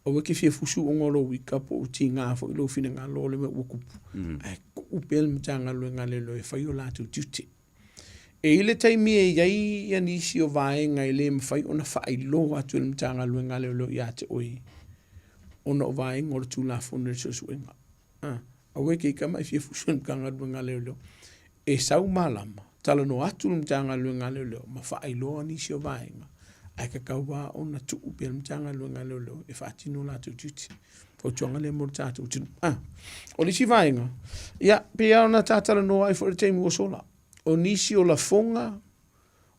O weke fia fusu o ngolo wika po uti ngā fo ilo fina ngā lole me wakupu. Ai kupel mtanga luenga lelo e whai o lātu tute. E ile taimi e iai anisi o vae ngai le mwhai o na whai lo atu le mtanga luenga lelo i ate oi. Ona o vae ngoro tu la fone le sosuenga. A weke i kama i fia fusu mtanga luenga lelo. E sau malama. Tala no atu le mtanga luenga lelo. Ma whai lo anisi o vae nga. Ai ka kaua ona tu upel mtanga luenga lelo e whaatino la tu tuti. Fo tuanga le mora tata utinu. O li si vaenga. Ia, pe ona tatara no ai for te mua sola. O nisi o la fonga,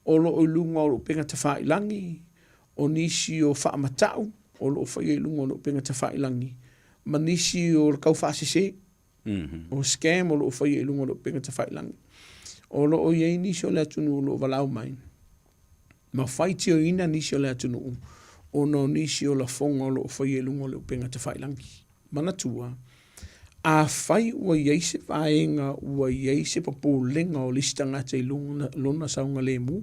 o lo o lunga o lo penga ta whailangi, o nisi o whaamatau, o lo o whai lunga o lo penga ta whailangi. Ma nisi o la kau whaasese, o scam o lo o whai lunga o lo penga ta whailangi. O lo o iei nisi o le atunu o lo o walau mai. Ma whaiti o ina nisi o le atunu o no nisi o la fonga o lo o whai lunga o lo penga ta whailangi. Mana tua, a whai ua ieise vaenga ua ieise papolenga o listanga te lona saunga le mu,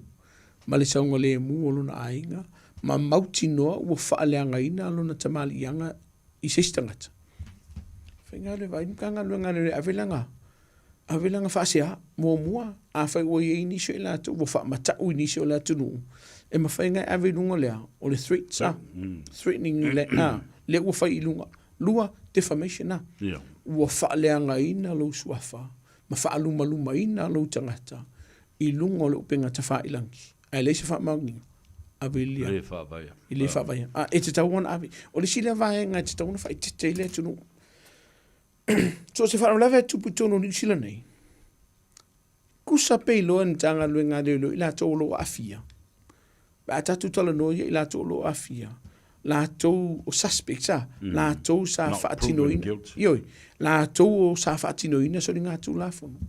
ma le saunga le mu o lona ainga, ma mauti noa ua whaaleanga ina lona tamali ianga i seistangata. Whainga le vai mkanga luenga le avelanga whaasea, mua, a whai ua iei nisi o la tu, ua whaamatau i nisi o la tunu. E ma whainga avelunga lea, o le threats, threatening le ua whai ilunga. Lua, defamation, ua whaaleanga ina lo suafa, ma whaaluma ina lo tangata, i lunga lo penga ta whailangi. Ai leise whaamaungi, avelia. Le whaavaya. I le whaavaya. E te tauana ave. O le sile vaenga, te tauana whai te le tunu. So se whaamalawe tupu tono ni sila nei. Kusa pei loa ni tanga luenga leo ila tolo afia. Ba tatu tala noia ila tolo afia. La tou o suspect sa, la tou sa whaatino ina. Ioi, la tou o sa whaatino ina so ni ngā tū la fono.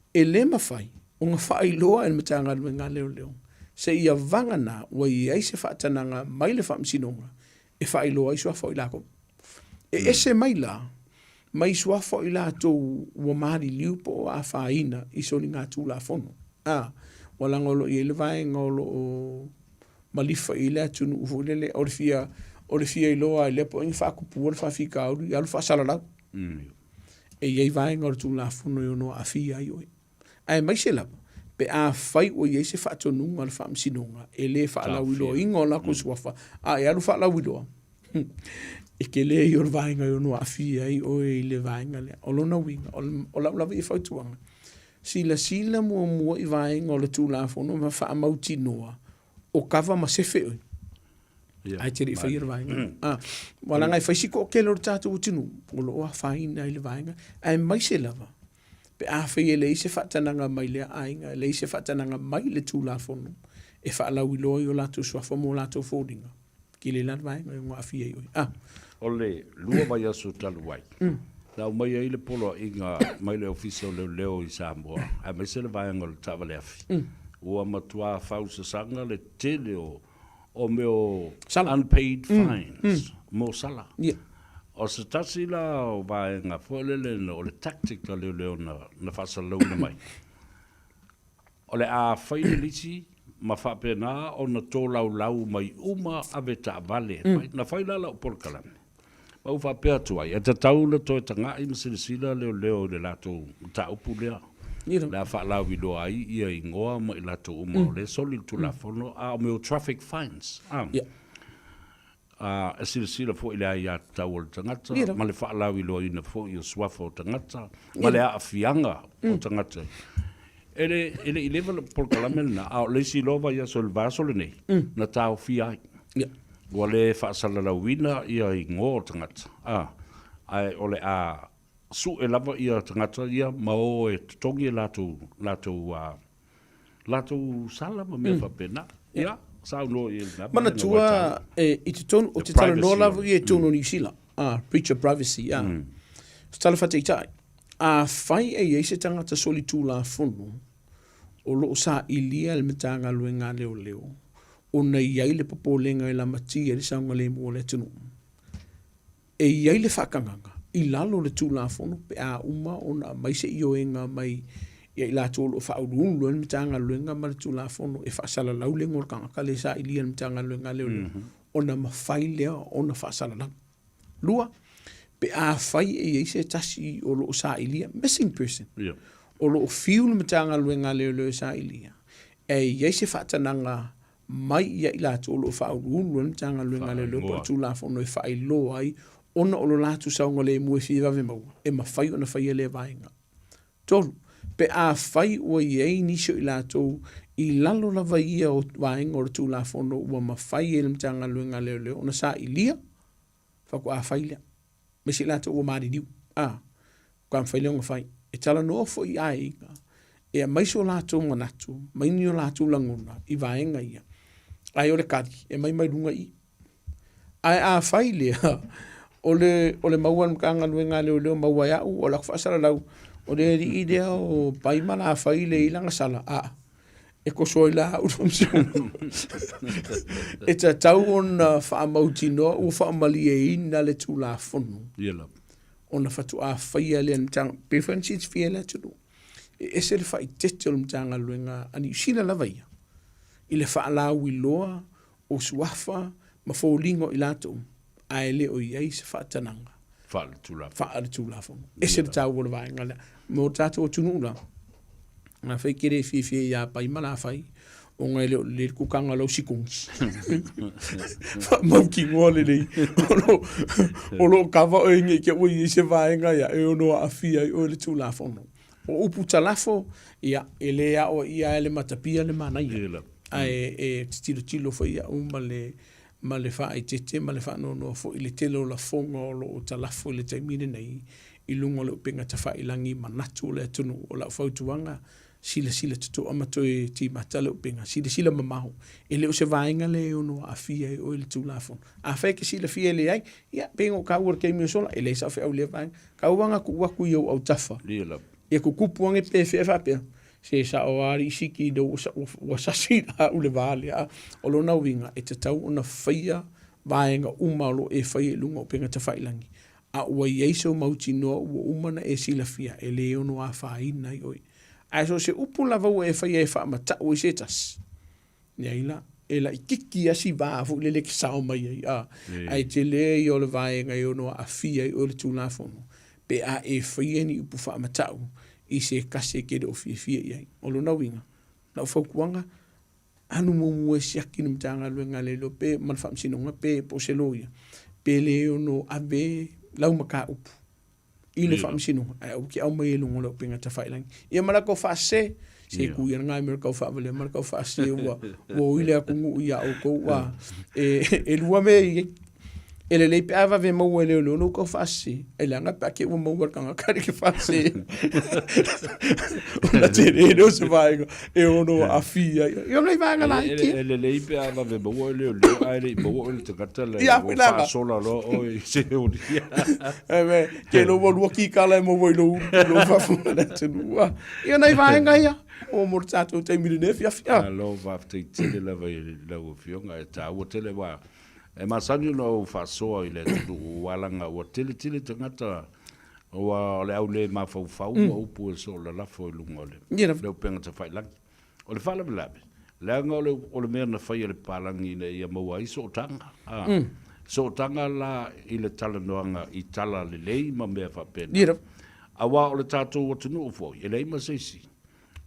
E le mawhai, o ngā whai loa en matanga luenga leo. Se ia vangana, wa i eise whaatananga mai le whaamsinonga, e whai loa i sua whai lako. E ese mai la, mai sua whai la tou wa maari liupo a whaina i so ni ngā tū la fono. Walangolo i ele vai ngolo o malifa i lea tunu ufulele o le fia i loa i lepo ingi whakupua le whawhika auru i alu whasalarau. E iei vaenga o le tū la funo i ono a fia i oi. Ai mai se lapa, pe a whai o iei se whaatonunga le whaamsinonga, e le whaalau i loa ingo la kusuafa, e alu whaalau i loa. E ke le i o le vaenga i ono a fia i oi i le vaenga lea. O lona winga, o laulawi i whautuanga. sila mua i vaenga o le tulafono ma whaamauti noa o kawa ma sefe oi. Ai te ri whaia le vaenga. Wala ngai whaisiko o kelo tātou utinu. O lo oa whaina i le vaenga. Ai mai se lava. Pe a whaia le ise whatananga mai le ainga. Le ise whatananga mai le tulafono. E whaalau i loi o lātou swafa mo lātou fōringa. Ki le lan vaenga o ngā whia i oi. O le lua mai asu talu wai. Nau mai ai le polo inga mai le ofisa o leo i Samoa. A mai se le vaenga o le tawa le afi. Ua matua whausa sanga le tele o meo unpaid fines. Mo sala. O se tasi la o vaenga fuelele o le tactic la leo na whasa launa mai. O le a whaile lisi ma whapena o na tō lau mai uma ave ta vale. Na whaila la o porkalame. Mau whapea tuai. E te taula toi tanga i masilisila leo le lato ta upu lea. La whaalau i loa ai ia i ngoa ma i lato uma o le soli tu la fono a o meo traffic fines. E silisila fo i lea i a tau o le tangata. Ma le whaalau i loa i na fo i o swafa o tangata. Ma le a fianga o tangata. Ele i lewa porkalame na a o le si lova ia so le vaso le nei. Na tau fiai. Ua le whaasalalauina ia i ngō tangata. Ai o le a su e lava ia tangata ia ma o e tongi e lātou sala ma mea whapena. Ia, sao no i e mana tua i te tonu, o te tala no lava i e tonu New Zealand. Breach of privacy, Stala whateitai. Whai e eise tangata soli tū la whunu o loo sa ilia le metanga luenga leo. O na iai le popolenga i la mati e le saunga le mua le tunu. E iai le whakanganga, i lalo le tūlafono pe a uma o na maise i oenga mai i la tōlo whaurunu luen mitanga luenga ma le tūlafono e whaasala lau le ngorkanga ka le sa ilia le mitanga luenga leo. O na mawhai lea o na whaasala lau. Lua, pe a whai e eise tasi o loo sa ilia, missing person. O loo fiu le mitanga luenga leo sa ilia. E eise whaatananga mai ia i lātou lo whaurunu luen tanga luenga le po tu la fono e whai loa ai ona o lo lātou saunga le mua whiwa ve mau e ma whai ona whai le vaenga. Tolu, pe a whai ua i ei nisio i lātou i lalo lava ia o vaenga o tu la fono ua ma whai e le tanga luenga le ona sa i lia whako a whai lea. Me si lātou ua maari diu. Kwa mwhai leonga whai. E tala no fo i ai inga. E a maiso lātou manatu, maini o lātou langona i vaenga ia. Ai o le kari, e mai runga i. Ai a whai lea, o le maua mkanga luenga leo maua iau, o la kwhaasara lau, o le ri idea o paimana a whai le ilanga sala, e ko soi la urumsu. E ta tau o na whaamauti noa, o whaamali e ina le tū la whonu. O na whatu a whai a lea mtanga, preferences fia la tunu. E ese le whai tete o mtanga luenga, ani usina lava ia. I le whaalau i loa o suafa ma fōlingo i lātou a ele o iei se whaatananga. Whaale tūlafo. Ese le tau o le vaenga lea. Mo tātou o tunula. Ngā whai kere whiwhia ia pai mana whai o ngai le kukanga lau sikungi. Mauki ngoa le nei. O lo kawa o inge kia ui i se vaenga ia e ono a whia i o le tūlafo. O upu talafo ia ele a o ia ele matapia le manai. E tilo fo ia ma le fa ai tete ma le fa no fo ile telo la fonga o talafo le taimine nei i lunga le pinga ta fa ilangi manatu le tunu o la fautuanga sila tuto amato e ti matale o pinga sila mamaho ele o se vaenga le ono a fia o ile tulafo a fa ke sila fia le ai ia pingo ka ur ke mi sola ele sa fa o le vaenga ka wanga ku wa ku yo au tafa ia ku kupuange pe fa pe se sa o ari siki do wa sasina ule vale o lo na winga e te tau ona whaia vaenga umalo e whaia lunga o penga te whailangi a ua ieiso mauti noa ua umana e sila fia e leo no a whaina i oi a so se upu lava ua e whaia e whaamata o i setas neila e la i kiki asi vāfu le leki sao mai ai te le i o le vaenga i o no a fia i o le tūlafono pe a e whaia ni upu whaamata o i se kase ke do fia iai o lo na winga na faukuanga anu mo siaki no mtanga luenga le lo pe man famsinonga pe po seloia pe le no ave lau maka upu I le whaamisino, au ki au mai lungo leo pinga ta whailangi. Ia marako whaase, se ku ia ngai mera kau whaavale, marako whaase ua ile akungu ia au kou wa. E lua me ele le pe ava ve mau ele no ko fasi ele anga pa ke mau kanga kare ke fasi ona te no se vai e ono afia io nei vai nga like ele le pe ava ve mau ele ai mau ele te katala fa sola lo o se o dia me ke lo vo ki kala mo vo lo fa fu na te lua io nei vai nga ia o mortato te milene fia lo va te te le va le fionga ta o te le va e masani no fa so ile tu walanga o tele tangata o le au le ma fa o pu so la fo lungole le penga te fai lang o le fala blabe la ngole o le mena fa ile palangi le ia mo ai so tanga so tanga la ile tala noanga I tala le lei ma me fa pena awa o le tato o tunu fo ile ma sesi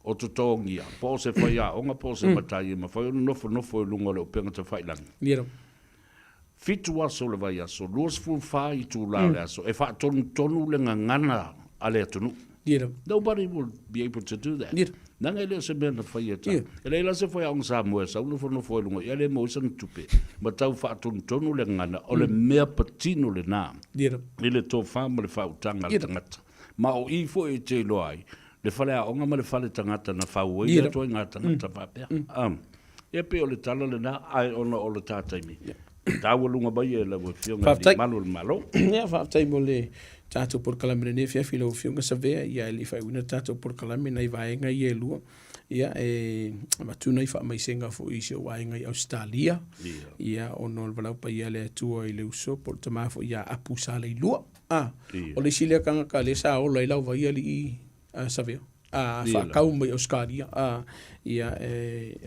o to tongia po se fa ya o nga po se matai ma fa no fo lungole o penga te fai lang fitu aso le vai aso luas full fai tu la le aso e fa tonu le ngana ale tonu nobody will be able to do that nanga ele se bena fai eta ele la se foi a un samuel sa uno foi lungo ele mo san tupe ma tau fa tonu le ngana o le mea patino le na ele to fama le fa utanga le tangata ma o I fo e te loai le fale a onga ma le fale tangata na fa o ia to ngata tangata fa pe e pe o le tala le na ai ona o le tataimi Tawalunga ba ye la fionga di malo. Ja, fa tai mole tato por calambre ne fia filo fionga sa vea ia li fa una tato por calambre nei vaenga ye lu. Ia ma tu nei fa mai senga fo I se vaenga I Australia. Ia ono vala pa ia le tu I le uso por tama fo ia apusa le lu. O le sile kanga ka le sa o le lau va ia li sa vea. Fa kau mai Australia. Ia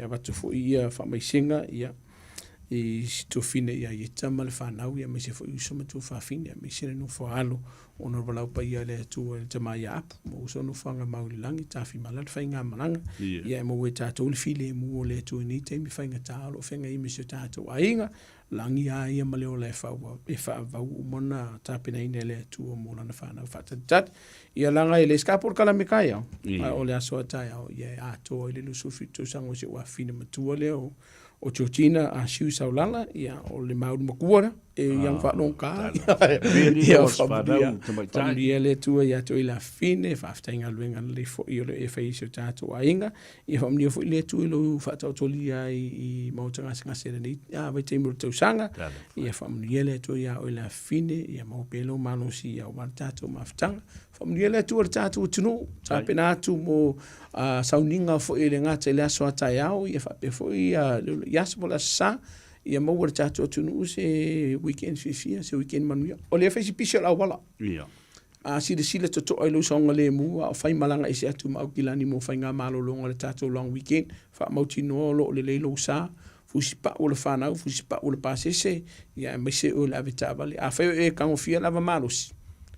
va tu fo ia fa mai senga ia I to fine ia I tama le whanau ia me se fo uso ma tu whawhine me se no fo alo ono walau pa ia le tu le tama ia apu mo uso no whanga maulilangi tafi malal whainga malanga ia mo we tātou le file mo le tu ni te mi whainga tālo whenga I me se tātou ainga langi a ia ma leo le whau e whau umona tāpina ine le tu o mola na whanau whatatat ia langa le skapur kala me kai au o le aso atai au ia ato I le lusu fitu sango se wa fine matua leo o Georgina a siu saulala ia o le maudu makuara e yang fa non ka ia familia le tua ia to ila fine fa aftainga luenga le fo I le fa iso tato ainga ia familia fo le tu lo fa to tolia I mautanga singa sereni ia vai te mo to sanga ia familia le tu ia o ila fine ia mo pelo manosi ia o tato maftanga familia le tu tato tunu tapena tu mo sauninga fo ile ngata le aso ataiao ia fa pe fo ia yasbola sa ia mo wor tato tunu se weekend fifia se weekend manuia o le fa si pisha la wala si de sile to ai lo songa le mu a fai malanga isi atu ma kilani mo fai nga malo longa le tato long weekend fa mo tino lo le lo sa fusipa o le fana fusipa o le pasese ia me se o la vitaba le a fa e kan fia la malos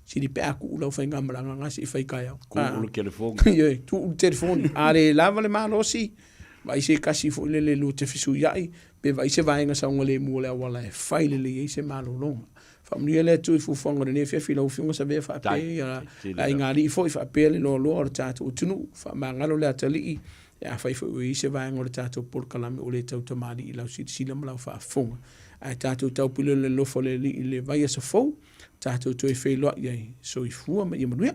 si di pe aku lo fai nga malanga nga si fai kai ku o telefone ye tu telefone ale lava le malosi vai se kasi fo le lu te fisu yai pe vai se vai nga sa ngole mu le wala fai le se malo longa familia le tu fu fonga ne fe filo fu sa be fa pe ya ai ngari fo fa pe le lo lo tato tunu fa mangalo le atali ya fa fo se vai ngole tato por kalame o le tau tamali la si la mala fa fonga ai tato tau pilo le lo fo le vai se fo tato to fe lo ye so I fu ma ye manuia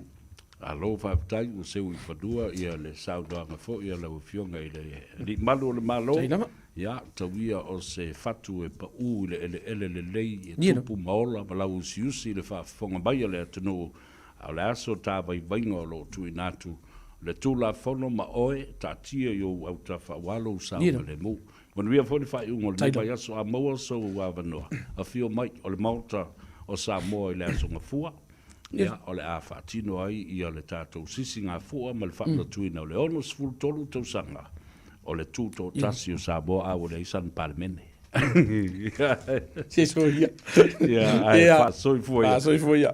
alo fa tai o se I fadua ia le sauda nga fo ia le fionga ile li malo le malo ya tawia o se fatu e pa u le lei e tupu maola bala usiusi le fa fonga baia le tano au le aso ta vai vainga lo tu inatu le tula fono ma oe ta tia yo au ta fa walo sa le mu when we are 45 un le vai aso a mo so wa vanoa a fio mai o le malta o sa mo le aso nga fua ia o le a fatino ai ia le tatou sisi ngā fua ma le whakna tuina o le ono sfulu tolu tausanga o le tūto tasi o Samoa o le isan palemene. Se so ia. Ia, ai whasoi fuia.